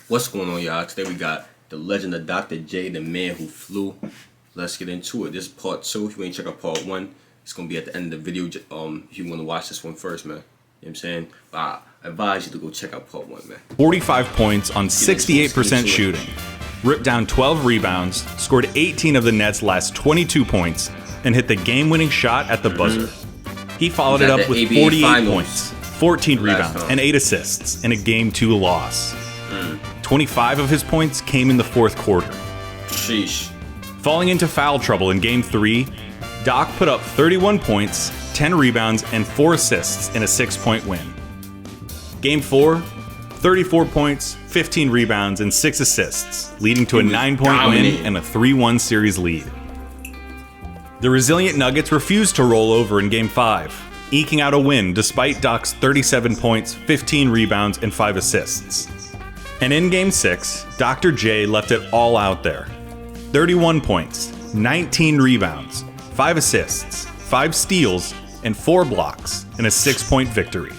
What's going on, y'all? Today we got the legend of Dr. J, the man who flew. Let's get into it. This is part 2. If you ain't check out part 1, it's going to be at the end of the video. If you want to watch this one first, man. You know what I'm saying? But I advise you to go check out part 1, man. 45 points on 68% shooting. Ripped down 12 rebounds, scored 18 of the Nets' last 22 points, and hit the game-winning shot at the buzzer. He followed it up with 48 points, 14 rebounds, and 8 assists in a Game 2 loss. 25 of his points came in the fourth quarter. Sheesh. Falling into foul trouble in Game 3, Doc put up 31 points, 10 rebounds, and 4 assists in a 6-point win. Game 4, 34 points, 15 rebounds, and 6 assists, leading to a 9-point win and a 3-1 series lead. The resilient Nuggets refused to roll over in Game 5, eking out a win despite Doc's 37 points, 15 rebounds, and 5 assists. And in Game 6, Dr. J left it all out there. 31 points, 19 rebounds, 5 assists, 5 steals, and 4 blocks in a 6-point victory.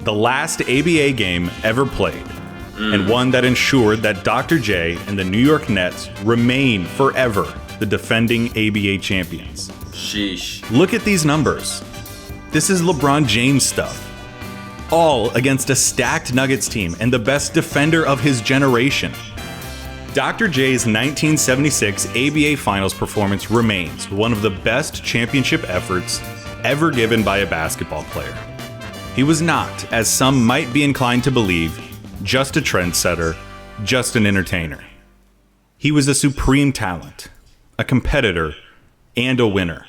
The last ABA game ever played, and one that ensured that Dr. J and the New York Nets remain forever the defending ABA champions. Sheesh. Look at these numbers. This is LeBron James stuff. All against a stacked Nuggets team and the best defender of his generation. Dr. J's 1976 ABA Finals performance remains one of the best championship efforts ever given by a basketball player. He was not, as some might be inclined to believe, just a trendsetter, just an entertainer. He was a supreme talent, a competitor, and a winner.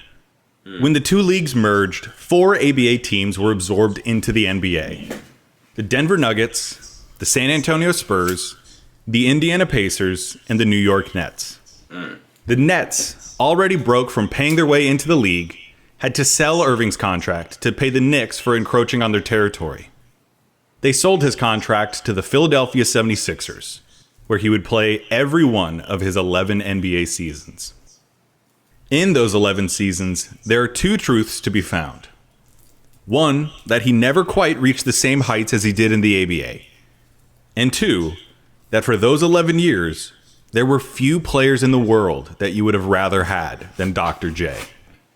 When the two leagues merged, 4 ABA teams were absorbed into the NBA. The Denver Nuggets, the San Antonio Spurs, the Indiana Pacers, and the New York Nets. The Nets, already broke from paying their way into the league, had to sell Irving's contract to pay the Knicks for encroaching on their territory. They sold his contract to the Philadelphia 76ers, where he would play every one of his 11 NBA seasons. In those 11 seasons, there are 2 truths to be found. One, that he never quite reached the same heights as he did in the ABA. And 2, that for those 11 years, there were few players in the world that you would have rather had than Dr. J.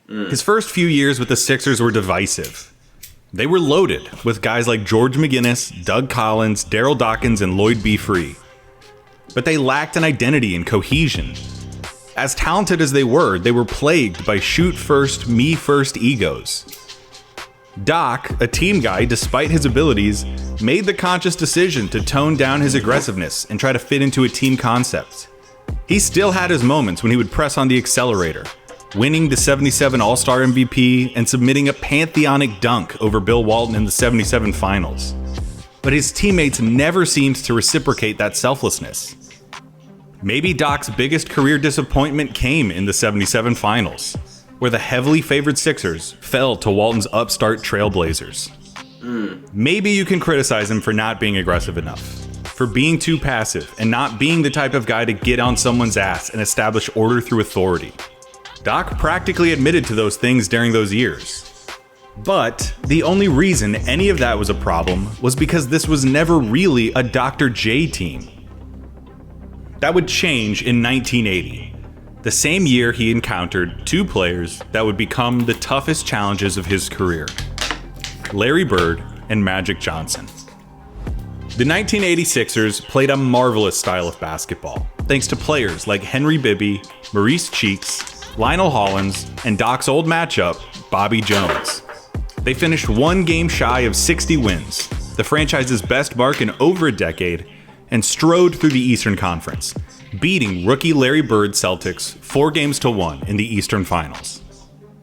His first few years with the Sixers were divisive. They were loaded with guys like George McGinnis, Doug Collins, Daryl Dawkins, and Lloyd B. Free. But they lacked an identity and cohesion. As talented as they were plagued by shoot-first, me-first egos. Doc, a team guy despite his abilities, made the conscious decision to tone down his aggressiveness and try to fit into a team concept. He still had his moments when he would press on the accelerator, winning the 77 All-Star MVP and submitting a pantheonic dunk over Bill Walton in the 77 finals. But his teammates never seemed to reciprocate that selflessness. Maybe Doc's biggest career disappointment came in the 77 finals, where the heavily favored Sixers fell to Walton's upstart Trailblazers. Maybe you can criticize him for not being aggressive enough, for being too passive and not being the type of guy to get on someone's ass and establish order through authority. Doc practically admitted to those things during those years. But the only reason any of that was a problem was because this was never really a Dr. J team. That would change in 1980, the same year he encountered 2 players that would become the toughest challenges of his career: Larry Bird and Magic Johnson. The 1980 Sixers played a marvelous style of basketball, thanks to players like Henry Bibby, Maurice Cheeks, Lionel Hollins, and Doc's old matchup, Bobby Jones. They finished 1 game shy of 60 wins, the franchise's best mark in over a decade, and strode through the Eastern Conference, beating rookie Larry Bird's Celtics 4-1 in the Eastern Finals.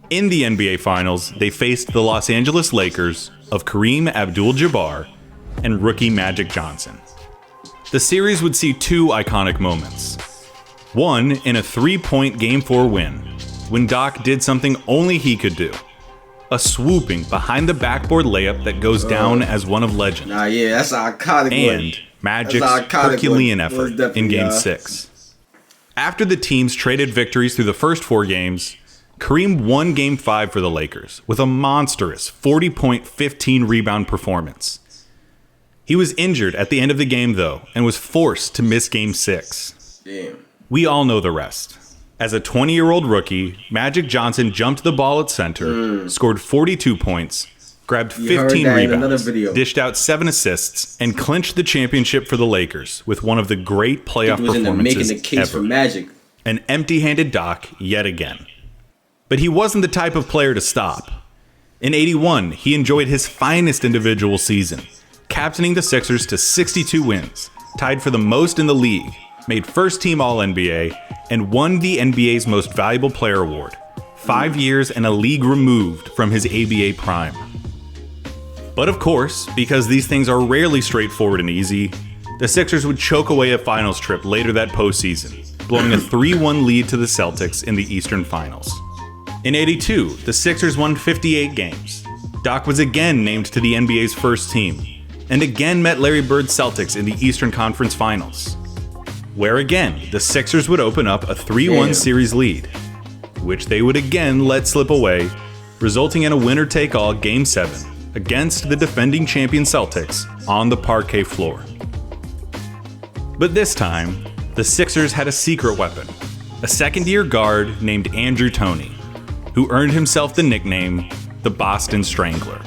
In the NBA Finals, they faced the Los Angeles Lakers of Kareem Abdul-Jabbar and rookie Magic Johnson. The series would see 2 iconic moments. One in a 3-point Game 4 win, when Doc did something only he could do. A swooping behind-the-backboard layup that goes down as one of legend. That's an iconic one. And Magic's Herculean effort in Game 6. After the teams traded victories through the first 4 games, Kareem won Game 5 for the Lakers with a monstrous 40-point, 15-rebound performance. He was injured at the end of the game, though, and was forced to miss Game 6. Damn. We all know the rest. As a 20-year-old rookie, Magic Johnson jumped the ball at center, scored 42 points, grabbed 15 rebounds, dished out 7 assists, and clinched the championship for the Lakers with one of the great playoff performances making the case ever. for Magic. An empty-handed Doc yet again. But he wasn't the type of player to stop. In '81, he enjoyed his finest individual season, captaining the Sixers to 62 wins, tied for the most in the league, made first-team All-NBA, and won the NBA's Most Valuable Player Award, 5 years and a league removed from his ABA prime. But of course, because these things are rarely straightforward and easy, the Sixers would choke away a finals trip later that postseason, blowing a 3-1 lead to the Celtics in the Eastern Finals. In '82, the Sixers won 58 games. Doc was again named to the NBA's first team, and again met Larry Bird's Celtics in the Eastern Conference Finals, where again, the Sixers would open up a 3-1 series lead, which they would again let slip away, resulting in a winner-take-all Game 7 against the defending champion Celtics on the parquet floor. But this time, the Sixers had a secret weapon, a second-year guard named Andrew Toney, who earned himself the nickname the Boston Strangler.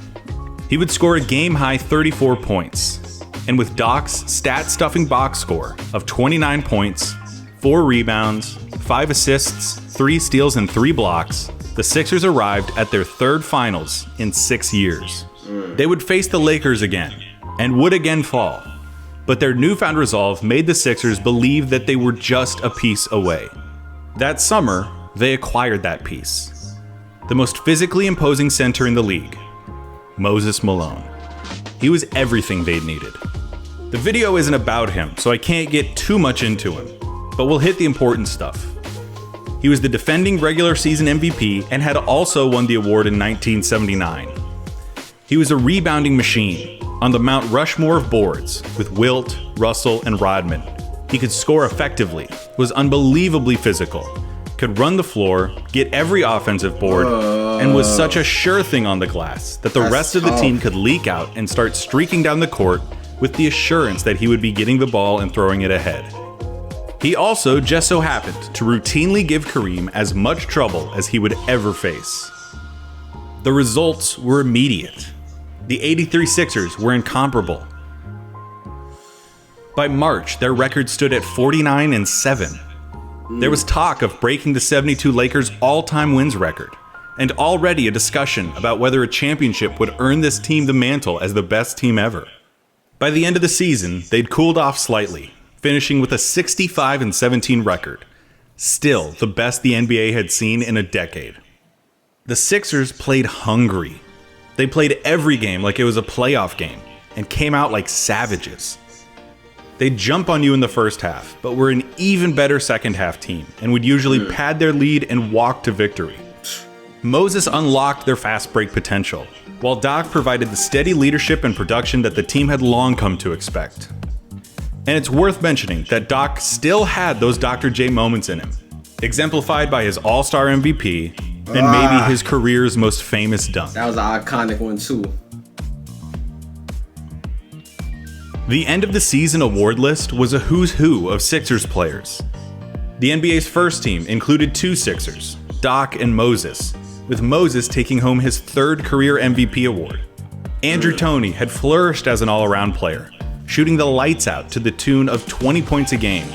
He would score a game-high 34 points, and with Doc's stat-stuffing box score of 29 points, 4 rebounds, 5 assists, 3 steals, and 3 blocks, the Sixers arrived at their third finals in 6 years. They would face the Lakers again, and would again fall, but their newfound resolve made the Sixers believe that they were just a piece away. That summer, they acquired that piece. The most physically imposing center in the league, Moses Malone. He was everything they'd needed. The video isn't about him, so I can't get too much into him, but we'll hit the important stuff. He was the defending regular season MVP and had also won the award in 1979. He was a rebounding machine on the Mount Rushmore of boards with Wilt, Russell, and Rodman. He could score effectively, was unbelievably physical, could run the floor, get every offensive board, and was such a sure thing on the glass that the rest of the team could leak out and start streaking down the court with the assurance that he would be getting the ball and throwing it ahead. He also just so happened to routinely give Kareem as much trouble as he would ever face. The results were immediate. The '83 Sixers were incomparable. By March, their record stood at 49-7. There was talk of breaking the '72 Lakers' all-time wins record, and already a discussion about whether a championship would earn this team the mantle as the best team ever. By the end of the season, they'd cooled off slightly, finishing with a 65-17 record, still the best the NBA had seen in a decade. The Sixers played hungry. They played every game like it was a playoff game, and came out like savages. They'd jump on you in the first half, but were an even better second half team, and would usually pad their lead and walk to victory. Moses unlocked their fast break potential, while Doc provided the steady leadership and production that the team had long come to expect. And it's worth mentioning that Doc still had those Dr. J moments in him, exemplified by his All-Star MVP, and maybe his career's most famous dunk. That was an iconic one too. The end of the season award list was a who's who of Sixers players. The NBA's first team included 2 Sixers, Doc and Moses, with Moses taking home his 3rd career MVP award. Andrew Toney had flourished as an all-around player, shooting the lights out to the tune of 20 points a game.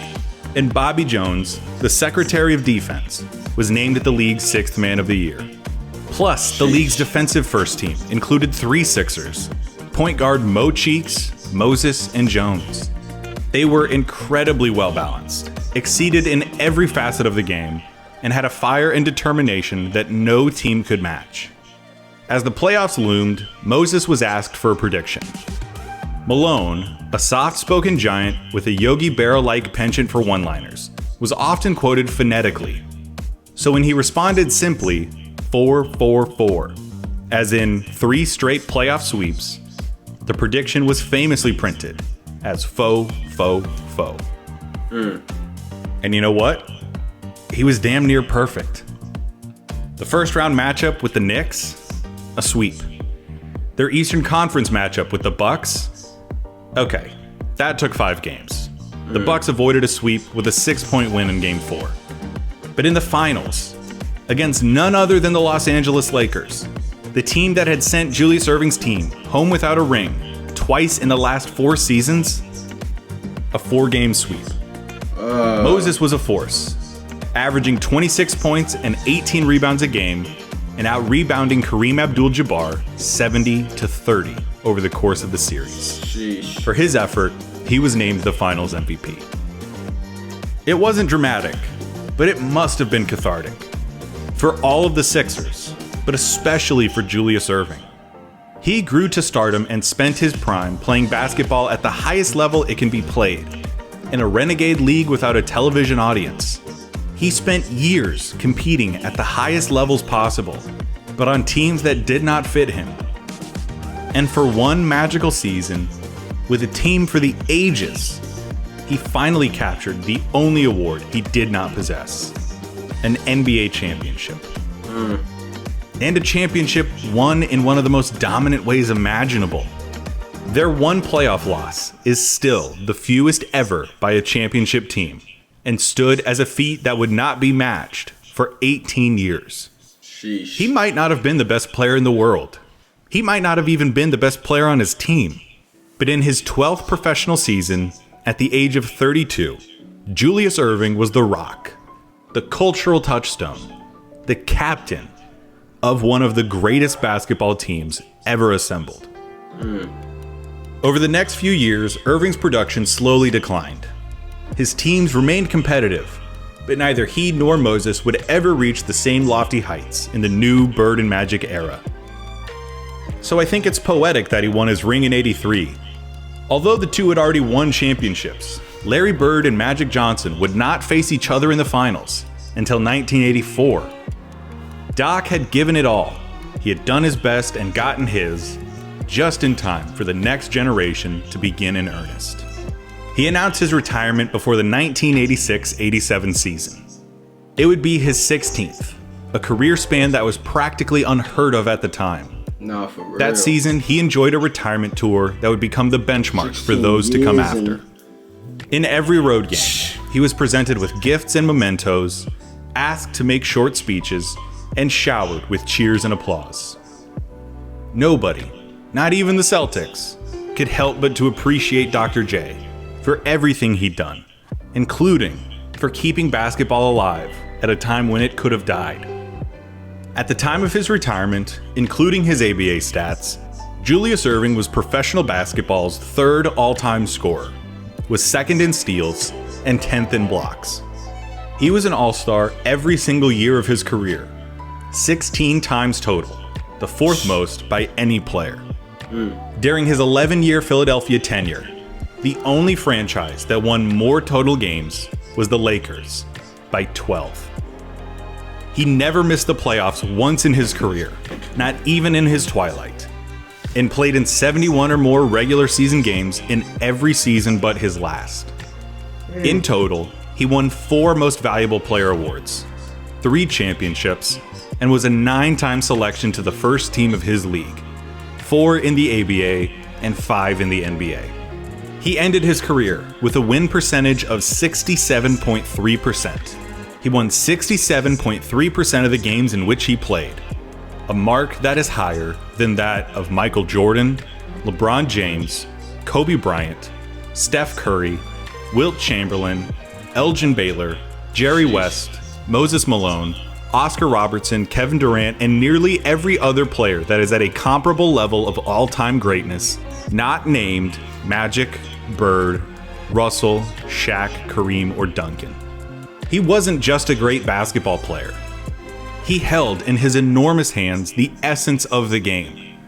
And Bobby Jones, the Secretary of Defense, was named the league's 6th Man of the Year. Plus, the league's defensive first team included 3 Sixers, point guard Mo Cheeks, Moses, and Jones. They were incredibly well-balanced, exceeded in every facet of the game, and had a fire and determination that no team could match. As the playoffs loomed, Moses was asked for a prediction. Malone, a soft-spoken giant with a Yogi Berra-like penchant for one-liners, was often quoted phonetically. So when he responded simply, 4-4-4, as in 3 straight playoff sweeps, the prediction was famously printed as faux, faux, faux. And you know what? He was damn near perfect. The first round matchup with the Knicks, a sweep. Their Eastern Conference matchup with the Bucks, Okay, that took 5 games. The Bucks avoided a sweep with a 6-point win in Game 4. But in the finals, against none other than the Los Angeles Lakers, the team that had sent Julius Erving's team home without a ring twice in the last 4 seasons, a 4-game sweep. Moses was a force, averaging 26 points and 18 rebounds a game, and out-rebounding Kareem Abdul-Jabbar 70-30 over the course of the series. Sheesh. For his effort, he was named the Finals MVP. It wasn't dramatic, but it must have been cathartic. For all of the Sixers, but especially for Julius Erving. He grew to stardom and spent his prime playing basketball at the highest level it can be played, in a renegade league without a television audience. He spent years competing at the highest levels possible, but on teams that did not fit him. And for one magical season, with a team for the ages, he finally captured the only award he did not possess, an NBA championship. And a championship won in one of the most dominant ways imaginable. Their one playoff loss is still the fewest ever by a championship team, and stood as a feat that would not be matched for 18 years. Sheesh. He might not have been the best player in the world. He might not have even been the best player on his team. But in his 12th professional season, at the age of 32, Julius Erving was the rock, the cultural touchstone, the captain of one of the greatest basketball teams ever assembled. Over the next few years, Erving's production slowly declined. His teams remained competitive, but neither he nor Moses would ever reach the same lofty heights in the new Bird and Magic era. So I think it's poetic that he won his ring in '83. Although the two had already won championships, Larry Bird and Magic Johnson would not face each other in the finals until 1984. Doc had given it all. He had done his best and gotten his, just in time for the next generation to begin in earnest. He announced his retirement before the 1986-87 season. It would be his 16th, a career span that was practically unheard of at the time. Nah, for real. That season, he enjoyed a retirement tour that would become the benchmark for those to come after. In every road game, he was presented with gifts and mementos, asked to make short speeches, and showered with cheers and applause. Nobody, not even the Celtics, could help but to appreciate Dr. J for everything he'd done, including for keeping basketball alive at a time when it could have died. At the time of his retirement, including his ABA stats, Julius Erving was professional basketball's 3rd all-time scorer, was 2nd in steals and 10th in blocks. He was an all-star every single year of his career, 16 times total, the 4th most by any player. During his 11-year Philadelphia tenure, the only franchise that won more total games was the Lakers, by 12. He never missed the playoffs once in his career, not even in his twilight, and played in 71 or more regular season games in every season but his last. In total, he won 4 Most Valuable Player awards, 3 championships, and was a 9-time selection to the first team of his league, 4 in the ABA and 5 in the NBA. He ended his career with a win percentage of 67.3%. He won 67.3% of the games in which he played, a mark that is higher than that of Michael Jordan, LeBron James, Kobe Bryant, Steph Curry, Wilt Chamberlain, Elgin Baylor, Jerry West, Moses Malone, Oscar Robertson, Kevin Durant, and nearly every other player that is at a comparable level of all-time greatness, not named Magic, Bird, Russell, Shaq, Kareem, or Duncan. He wasn't just a great basketball player. He held in his enormous hands the essence of the game,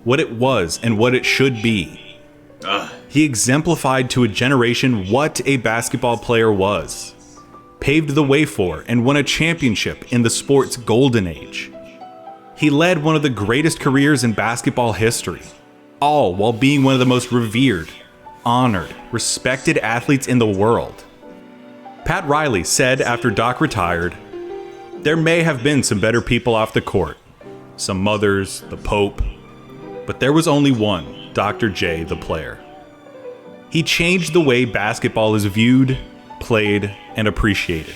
what it was and what it should be. He exemplified to a generation what a basketball player was, paved the way for and won a championship in the sport's golden age. He led one of the greatest careers in basketball history, all while being one of the most revered, honored, respected athletes in the world. Pat Riley said after Doc retired, "There may have been some better people off the court, some mothers, the Pope, but there was only one, Dr. J, the player." He changed the way basketball is viewed, played, and appreciated.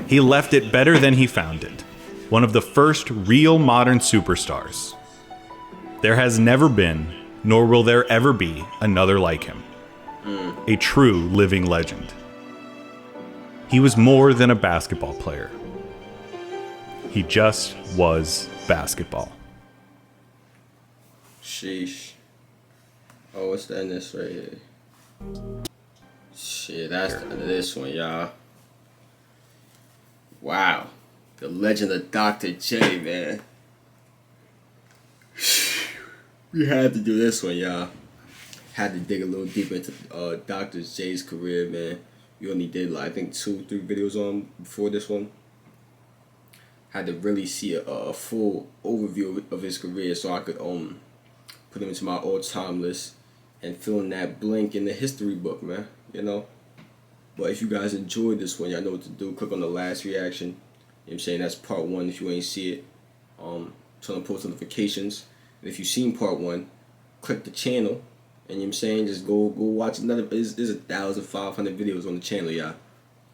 He left it better than he found it. One of the first real modern superstars. There has never been, nor will there ever be, another like him. A true living legend. He was more than a basketball player. He just was basketball. Sheesh. Oh, what's the end of this right here? Shit, that's the end of this one, y'all. Wow. The legend of Dr. J, man. We had to do this one, y'all. Had to dig a little deeper into Dr. J's career, man. We only did, like, I think 2-3 videos on him before this one. Had to really see a full overview of his career so I could put him into my all-time list and fill in that blank in the history book, man. You know? But if you guys enjoyed this one, y'all know what to do. Click on the last reaction. You know what I'm saying? That's part 1 if you ain't see it. Turn on post notifications. And if you've seen part 1, click the channel. And you know what I'm saying? Just go watch another. There's 1,500 videos on the channel, y'all.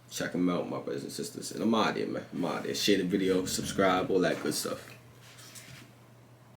Check them out, my brothers and sisters. And I'm out there, man. I'm out there. Share the video, subscribe, all that good stuff.